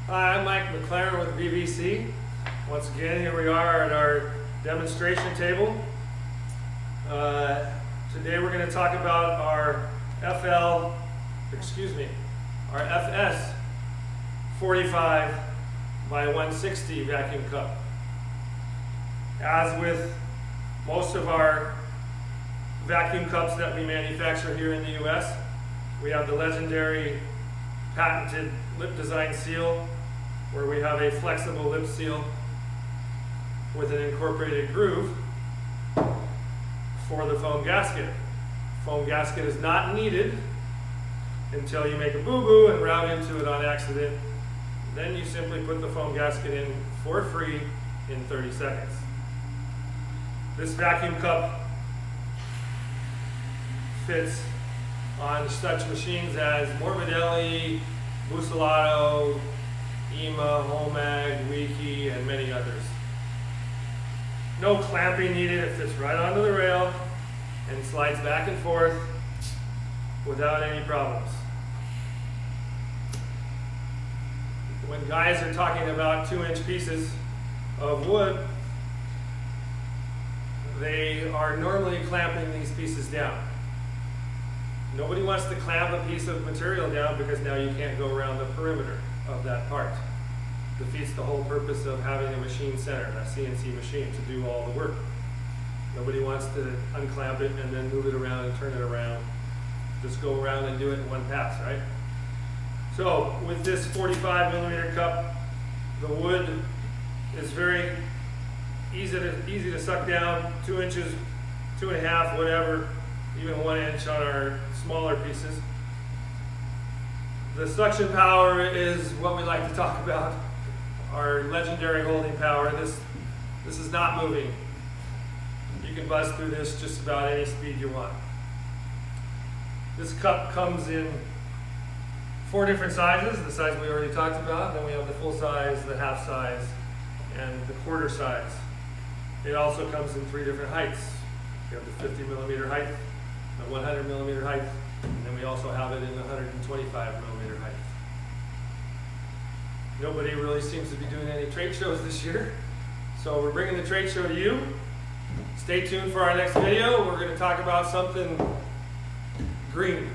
Hi, I'm Mike McLaren with BBC. Once again, here we are at our demonstration table. Today we're going to talk about our our FS 45 by 160 vacuum cup. As with most of our vacuum cups that we manufacture here in the US, we have the legendary patented lip design seal, where we have a flexible lip seal with an incorporated groove for the foam gasket. Foam gasket is not needed until you make a boo-boo and route into it on accident. Then you simply put the foam gasket in for free in 30 seconds. This vacuum cup fits on such machines as Morbidelli, Buccellato, EMA, Homag, Wiki, and many others. No clamping needed. It fits right onto the rail and slides back and forth without any problems. When guys are talking about 2-inch pieces of wood, they are normally clamping these pieces down. Nobody wants to clamp a piece of material down because now you can't go around the perimeter of that part. Defeats the whole purpose of having a machine center, a CNC machine, to do all the work. Nobody wants to unclamp it and then move it around and turn it around. Just go around and do it in one pass, right? So with this 45mm cup, the wood is very easy to suck down, 2 inches, 2.5, whatever, even 1 inch on our smaller pieces. The suction power is what we like to talk about, our legendary holding power. This is not moving. You can buzz through this just about any speed you want. This cup comes in 4 different sizes, the size we already talked about. Then we have the full size, the half size, and the quarter size. It also comes in 3 different heights. We have the 50mm height, the 100mm height, and then we also have it in the 125mm height. Nobody really seems to be doing any trade shows this year, so we're bringing the trade show to you. Stay tuned for our next video. We're going to talk about something green.